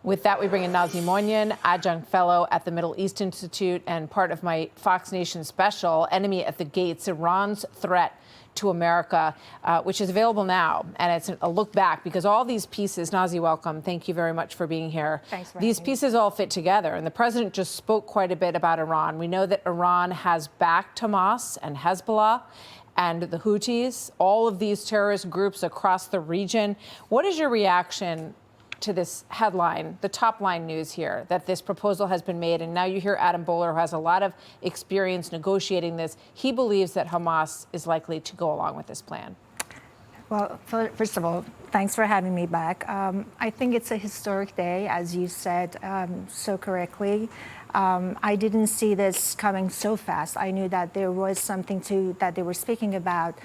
With that, we bring in Nazih Moinian, adjunct fellow at the Middle East Institute and part of my Fox Nation special, Enemy at the Gates, Iran's Threat to America, which is available now. And it's a look back because all these pieces, Nazih, welcome. Thank you very much for being here. Thanks for These having me. pieces all fit together. And the president just spoke quite a bit about Iran. We know that Iran has backed Hamas and Hezbollah and the Houthis, all of these terrorist groups across the region. What is your reaction to this headline, the top line news here, that this proposal has been made? And now you hear Adam Boehler, who has a lot of experience negotiating this. He believes that Hamas is likely to go along with this plan. Well, first of all, thanks for having me back. I think it's a historic day, as you said so correctly. I didn't see this coming so fast. I knew that there was something that they were speaking about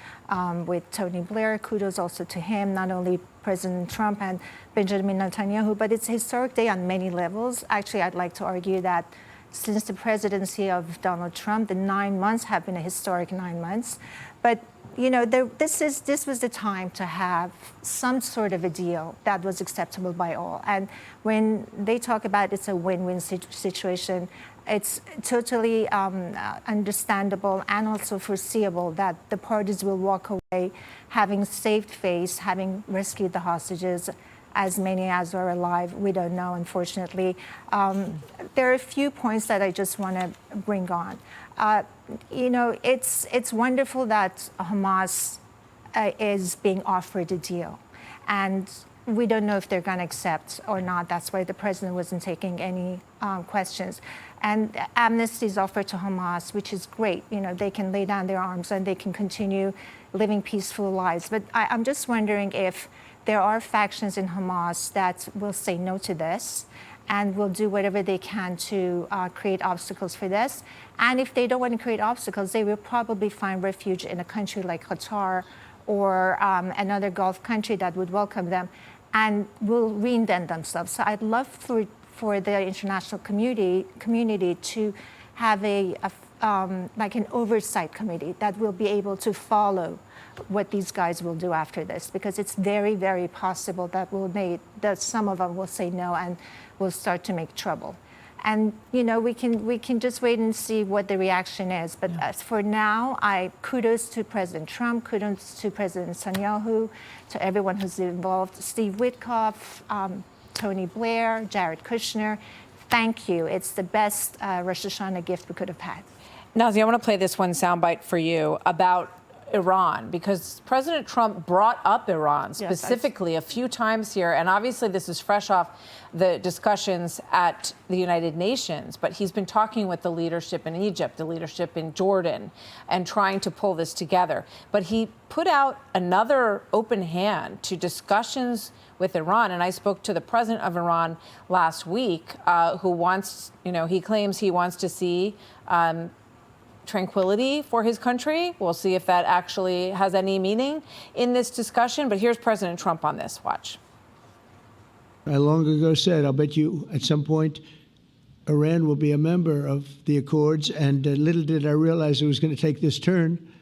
with Tony Blair. Kudos also to him, not only President Trump and Benjamin Netanyahu, but it's a historic day on many levels. Actually, I'd like to argue that since the presidency of Donald Trump, the 9 months have been a historic 9 months. But you know, this was the time to have some sort of a deal that was acceptable by all. And when they talk about it's a win-win situation, it's totally understandable and also foreseeable that the parties will walk away having saved face, having rescued the hostages, as many as are alive. We don't know, unfortunately. There are a few points that I just want to bring on. You know, it's wonderful that Hamas is being offered a deal. And we don't know if they're going to accept or not. That's why the president wasn't taking any questions. And amnesty is offered to Hamas, which is great. You know, they can lay down their arms and they can continue living peaceful lives. But I'm just wondering if there are factions in Hamas that will say no to this and will do whatever they can to create obstacles for this. And if they don't want to create obstacles, they will probably find refuge in a country like Qatar or another Gulf country that would welcome them and will reinvent themselves. So I'd love for the international community to have like an oversight committee that will be able to follow what these guys will do after this, because it's very, very possible that some of them will say no and will start to make trouble. And you know, we can just wait and see what the reaction is. But as for now, kudos to President Trump, kudos to President Netanyahu, to everyone who's involved, Steve Witkoff, Tony Blair, Jared Kushner. Thank you. It's the best Rosh Hashanah gift we could have had. Nazih, I want to play this one soundbite for you about Iran, because President Trump brought up Iran specifically a few times here. And obviously this is fresh off the discussions at the United Nations. But he's been talking with the leadership in Egypt, the leadership in Jordan, and trying to pull this together. But he put out another open hand to discussions with Iran. And I spoke to the president of Iran last week, who wants, you know, he claims he wants to see tranquility for his country. We'll see if that actually has any meaning in this discussion. But here's President Trump on this. Watch. I long ago said, I'll bet you at some point Iran will be a member of the Accords. And little did I realize it was going to take this turn.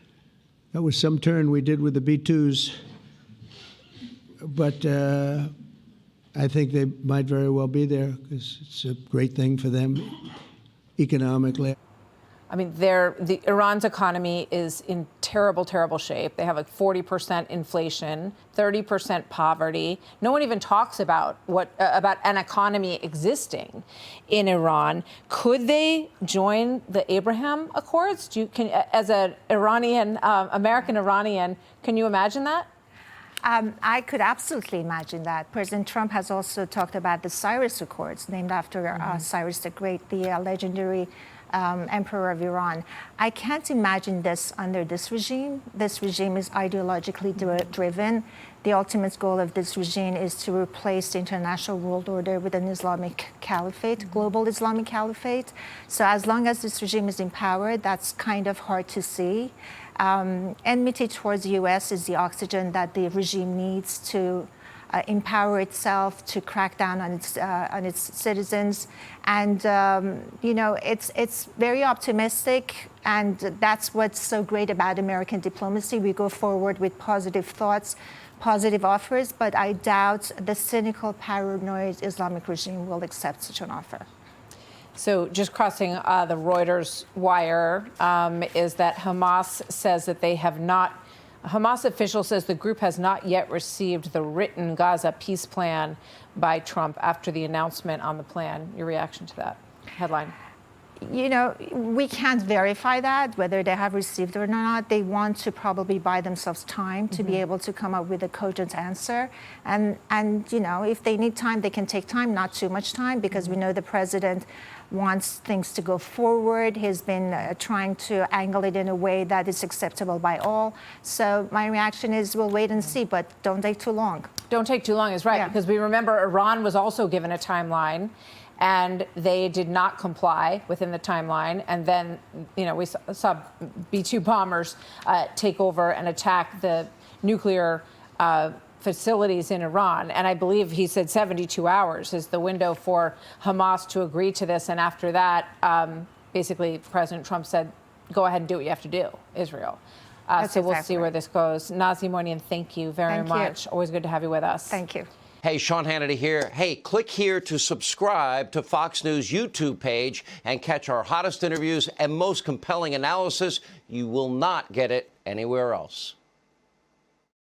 That was some turn we did with the B-2s. But I think they might very well be there because it's a great thing for them economically. I mean, Iran's economy is in terrible, terrible shape. They have like 40% inflation, 30% poverty. No one even talks about about an economy existing in Iran. Could they join the Abraham Accords? As an Iranian, American Iranian, can you imagine that? I could absolutely imagine that. President Trump has also talked about the Cyrus Accords, named after Cyrus the Great, the legendary emperor of Iran. I can't imagine this under this regime. This regime is ideologically driven. The ultimate goal of this regime is to replace the international world order with an Islamic caliphate, global Islamic caliphate. So as long as this regime is in power, that's kind of hard to see. Enmity towards the U.S. is the oxygen that the regime needs to empower itself, to crack down on its citizens. And, you know, it's very optimistic, and that's what's so great about American diplomacy. We go forward with positive thoughts, positive offers, but I doubt the cynical, paranoid Islamic regime will accept such an offer. So just crossing the Reuters wire is that Hamas says that they have not. Hamas official says the group has not yet received the written Gaza peace plan by Trump after the announcement on the plan. Your reaction to that headline? You know, we can't verify that, whether they have received it or not. They want to probably buy themselves time to be able to come up with a cogent answer. And you know, if they need time, they can take time, not too much time, because we know the president wants things to go forward. He's been trying to angle it in a way that is acceptable by all. So my reaction is we'll wait and see, but don't take too long. Don't take too long is right, Yeah. because we remember Iran was also given a timeline, and they did not comply within the timeline. And then, you know, we saw B-2 bombers take over and attack the nuclear facilities in Iran. And I believe he said 72 hours is the window for Hamas to agree to this. And after that, basically, President Trump said, go ahead and do what you have to do, Israel. So we'll see where this goes. Nazia Moinian, thank you very much. Always good to have you with us. Thank you. Hey, Sean Hannity here. Hey, click here to subscribe to Fox News YouTube page and catch our hottest interviews and most compelling analysis. You will not get it anywhere else.